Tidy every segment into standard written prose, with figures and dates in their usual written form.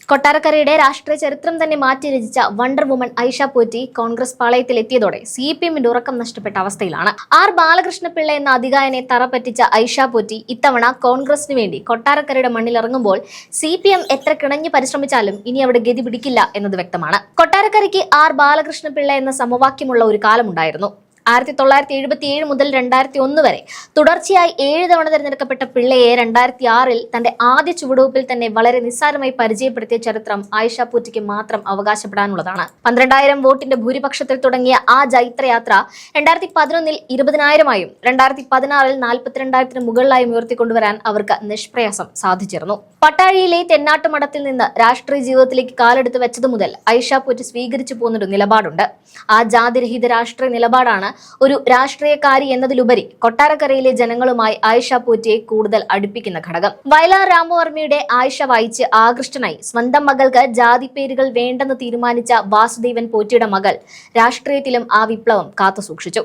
കൊട്ടാരക്കരയുടെ രാഷ്ട്രീയ ചരിത്രം തന്നെ മാറ്റിരചിച്ച വണ്ടർ വുമൺ ഐഷ പോറ്റി കോൺഗ്രസ് പാളയത്തിലെത്തിയതോടെ CPMന്റെ ഉറക്കം നഷ്ടപ്പെട്ട അവസ്ഥയിലാണ്. ആർ ബാലകൃഷ്ണപിള്ള എന്ന അധികായനെ തറപറ്റിച്ച ഐഷ പോറ്റി ഇത്തവണ കോൺഗ്രസിന് വേണ്ടി കൊട്ടാരക്കരയുടെ മണ്ണിലിറങ്ങുമ്പോൾ CPM എത്ര കിണഞ്ഞു പരിശ്രമിച്ചാലും ഇനി അവിടെ ഗതി പിടിക്കില്ല എന്നത് വ്യക്തമാണ്. കൊട്ടാരക്കരയ്ക്ക് ആർ ബാലകൃഷ്ണപിള്ള എന്ന സമവാക്യമുള്ള ഒരു കാലമുണ്ടായിരുന്നു. 1977 മുതൽ 2001 വരെ തുടർച്ചയായി 7 തവണ തിരഞ്ഞെടുക്കപ്പെട്ട പിള്ളയെ 2006-ൽ തന്റെ ആദ്യ ചുവടുവെപ്പിൽ തന്നെ വളരെ നിസ്സാരമായി പരിചയപ്പെടുത്തിയ ചരിത്രം ഐഷ പോറ്റിക്ക് മാത്രം അവകാശപ്പെടാനുള്ളതാണ്. 12,000 വോട്ടിന്റെ ഭൂരിപക്ഷത്തിൽ തുടങ്ങിയ ആ ജൈത്രയാത്ര 2011-ൽ 20,000-ആയും 2016-ൽ 42,000-ന് മുകളിലായും ഉയർത്തിക്കൊണ്ടുവരാൻ അവർക്ക് നിഷ്പ്രയാസം സാധിച്ചിരുന്നു. പട്ടാഴിയിലെ തെന്നാട്ടുമഠത്തിൽ നിന്ന് രാഷ്ട്രീയ ജീവിതത്തിലേക്ക് കാലെടുത്ത് വെച്ചതു മുതൽ ഐഷ പോറ്റി സ്വീകരിച്ചു പോകുന്നൊരു നിലപാടുണ്ട്. ആ ജാതിരഹിത രാഷ്ട്രീയ നിലപാടാണ് ഒരു രാഷ്ട്രീയക്കാരി എന്നതിലുപരി കൊട്ടാരക്കരയിലെ ജനങ്ങളുമായി ഐഷ പോറ്റിയെ കൂടുതൽ അടുപ്പിക്കുന്ന ഘടകം. വയലാർ രാമവർമ്മയുടെ ആയിഷ വായിച്ച് ആകൃഷ്ടനായി സ്വന്തം മകൾക്ക് ജാതിപ്പേരുകൾ വേണ്ടെന്ന് തീരുമാനിച്ച വാസുദേവൻ പോറ്റിയുടെ മകൾ രാഷ്ട്രീയത്തിലും ആ വിപ്ലവം കാത്തുസൂക്ഷിച്ചു.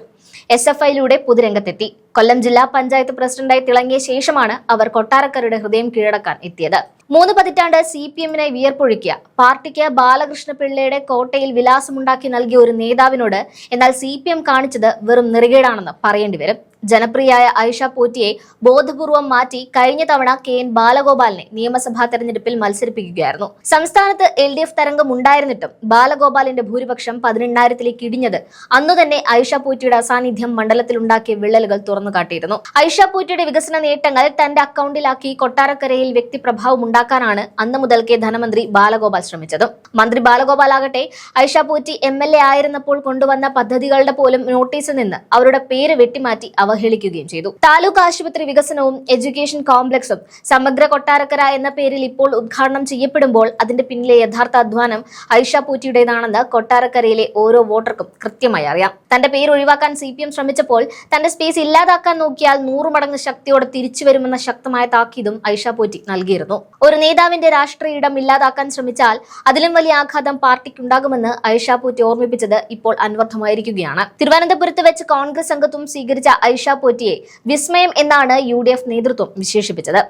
SFIയിലൂടെ പൊതുരംഗത്തെത്തി. കൊല്ലം ജില്ലാ പഞ്ചായത്ത് പ്രസിഡന്റായി തിളങ്ങിയ ശേഷമാണ് അവർ കൊട്ടാരക്കരയുടെ ഹൃദയം കീഴടക്കാൻ എത്തിയത്. 3 പതിറ്റാണ്ട് CPMനായി വിയർപ്പൊഴുക്കിയ പാർട്ടിക്ക് ബാലകൃഷ്ണപിള്ളയുടെ കോട്ടയിൽ വിലാസമുണ്ടാക്കി നൽകിയ ഒരു നേതാവിനോട് എന്നാൽ CPM കാണിച്ചത് വെറും നെറുകേടാണെന്ന് പറയേണ്ടി വരും. ജനപ്രിയയായ ഐഷ പോറ്റിയെ ബോധപൂർവം മാറ്റി കഴിഞ്ഞ തവണ KN ബാലഗോപാലിനെ നിയമസഭാ തെരഞ്ഞെടുപ്പിൽ മത്സരിപ്പിക്കുകയായിരുന്നു. സംസ്ഥാനത്ത് LDF തരംഗം ഉണ്ടായിരുന്നിട്ടും ബാലഗോപാലിന്റെ ഭൂരിപക്ഷം 18,000-ലേക്ക് ഇടിഞ്ഞത് അന്നുതന്നെ ഐഷ പോറ്റിയുടെ അസാന്നിധ്യം മണ്ഡലത്തിലുണ്ടാക്കിയ വിള്ളലുകൾ തുറന്നുകാട്ടിയിരുന്നു. ഐഷ പോറ്റിയുടെ വികസന നേട്ടങ്ങൾ തന്റെ അക്കൗണ്ടിലാക്കി കൊട്ടാരക്കരയിൽ വ്യക്തിപ്രഭാവം ഉണ്ടാക്കാനാണ് അന്ന് മുതൽക്കേ ധനമന്ത്രി ബാലഗോപാൽ ശ്രമിച്ചത്. മന്ത്രി ബാലഗോപാൽ ആകട്ടെ ഐഷ പോറ്റി MLA ആയിരുന്നപ്പോൾ കൊണ്ടുവന്ന പദ്ധതികളുടെ പോലും നോട്ടീസിൽ നിന്ന് അവരുടെ പേര് വെട്ടിമാറ്റി അവഹേളിക്കുകയും ചെയ്തു. താലൂക്ക് ആശുപത്രി വികസനവും എഡ്യൂക്കേഷൻ കോംപ്ലക്സും സമഗ്ര കൊട്ടാരക്കര എന്ന പേരിൽ ഇപ്പോൾ ഉദ്ഘാടനം ചെയ്യപ്പെടുമ്പോൾ അതിന്റെ പിന്നിലെ യഥാർത്ഥ അധ്വാനം ഐഷ പോറ്റിയുടേതാണെന്ന് കൊട്ടാരക്കരയിലെ ഓരോ വോട്ടർക്കും കൃത്യമായി അറിയാം. തന്റെ പേര് ഒഴിവാക്കാൻ CPM ശ്രമിച്ചപ്പോൾ തന്റെ സ്പേസ് ഇല്ലാതാക്കാൻ നോക്കിയാൽ 100 മടങ്ങ് ശക്തിയോടെ തിരിച്ചു വരുമെന്ന ശക്തമായ താക്കീതും ഐഷ പോറ്റി നൽകിയിരുന്നു. ഒരു നേതാവിന്റെ രാഷ്ട്രീയ ഇടം ഇല്ലാതാക്കാൻ ശ്രമിച്ചാൽ അതിലും വലിയ ആഘാതം പാർട്ടിക്കുണ്ടാകുമെന്ന് ഐഷ പോറ്റി ഓർമ്മിപ്പിച്ചത് ഇപ്പോൾ അന്വർത്ഥമായിരിക്കുകയാണ്. തിരുവനന്തപുരത്ത് വെച്ച് കോൺഗ്രസ് അംഗത്വം സ്വീകരിച്ച ഐഷ പോറ്റിയെ വിസ്മയം എന്നാണ് UDF നേതൃത്വം വിശേഷിപ്പിച്ചത്.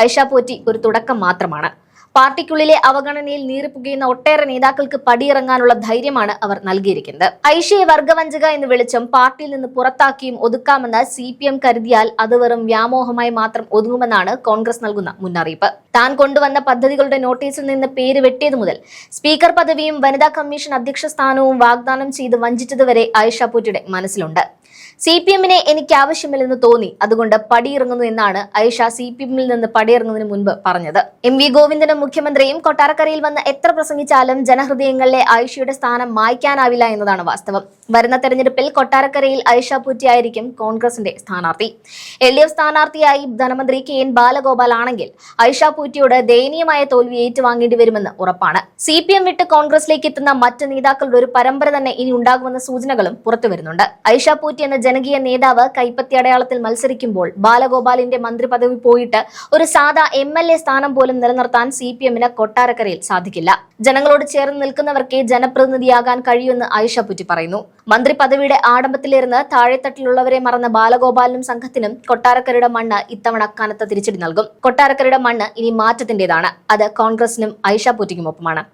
ഐഷ പോറ്റി ഒരു തുടക്കം മാത്രമാണ്. പാർട്ടിക്കുള്ളിലെ അവഗണനയിൽ നീറിപ്പുകയുന്ന ഒട്ടേറെ നേതാക്കൾക്ക് പടിയിറങ്ങാനുള്ള ധൈര്യമാണ് അവർ നൽകിയിരിക്കുന്നത്. ഐഷയെ വർഗവഞ്ചക എന്ന് വിളിച്ചും പാർട്ടിയിൽ നിന്ന് പുറത്താക്കിയും ഒതുക്കാമെന്ന് CPM കരുതിയാൽ അത് വെറും വ്യാമോഹമായി മാത്രം ഒതുങ്ങുമെന്നാണ് കോൺഗ്രസ് നൽകുന്ന മുന്നറിയിപ്പ്. താൻ കൊണ്ടുവന്ന പദ്ധതികളുടെ നോട്ടീസിൽ നിന്ന് പേര് വെട്ടിയത് മുതൽ സ്പീക്കർ പദവിയും വനിതാ കമ്മീഷൻ അധ്യക്ഷ സ്ഥാനവും വാഗ്ദാനം ചെയ്ത് വഞ്ചിച്ചതുവരെ ഐഷ പോറ്റിയുടെ മനസ്സിലുണ്ട്. CPMനെ എനിക്ക് ആവശ്യമില്ലെന്ന് തോന്നി, അതുകൊണ്ട് പടിയിറങ്ങുന്നു എന്നാണ് ഐഷ CPMൽ നിന്ന് പടിയിറങ്ങുന്നതിന് മുൻപ് പറഞ്ഞത്. MV ഗോവിന്ദനും മുഖ്യമന്ത്രിയും കൊട്ടാരക്കരയിൽ വന്ന് എത്ര പ്രസംഗിച്ചാലും ജനഹൃദയങ്ങളിലെ ഐഷയുടെ സ്ഥാനം മായ്ക്കാനാവില്ല എന്നതാണ് വാസ്തവം. വരുന്ന തെരഞ്ഞെടുപ്പിൽ കൊട്ടാരക്കരയിൽ ഐഷ പോറ്റി ആയിരിക്കും കോൺഗ്രസിന്റെ സ്ഥാനാർത്ഥി. LDF സ്ഥാനാർത്ഥിയായി ധനമന്ത്രി KN ബാലഗോപാൽ ആണെങ്കിൽ ഐഷ പോറ്റിയോട് ദയനീയമായ തോൽവി ഏറ്റുവാങ്ങേണ്ടി വരുമെന്ന് ഉറപ്പാണ്. CPM വിട്ട് കോൺഗ്രസിലേക്ക് എത്തുന്ന മറ്റ് നേതാക്കളുടെ ഒരു പരമ്പര തന്നെ ഇനി ഉണ്ടാകുമെന്ന സൂചനകളും പുറത്തുവരുന്നുണ്ട്. ഐഷ പോറ്റി എന്ന ജനകീയ നേതാവ് കൈപ്പത്തി അടയാളത്തിൽ മത്സരിക്കുമ്പോൾ ബാലഗോപാലിന്റെ മന്ത്രി പദവി പോയിട്ട് ഒരു സാധാ MLA സ്ഥാനം പോലും നിലനിർത്താൻ CPMന് കൊട്ടാരക്കരയിൽ സാധിക്കില്ല. ജനങ്ങളോട് ചേർന്ന് നിൽക്കുന്നവർക്കേ ജനപ്രതിനിധിയാകാൻ കഴിയുമെന്ന് ഐഷ പോറ്റി പറയുന്നു. മന്ത്രി പദവിയുടെ ആഡംബരത്തിലിരുന്ന് താഴെത്തട്ടിലുള്ളവരെ മറന്ന ബാലഗോപാലിനും സംഘത്തിനും കൊട്ടാരക്കരയുടെ മണ്ണ് ഇത്തവണ കനത്ത തിരിച്ചടി നൽകും. കൊട്ടാരക്കരയുടെ മണ്ണ് ഇനി മാറ്റത്തിന്റേതാണ്. അത് കോൺഗ്രസിനും ഐഷ പോറ്റിക്കുമൊപ്പമാണ്.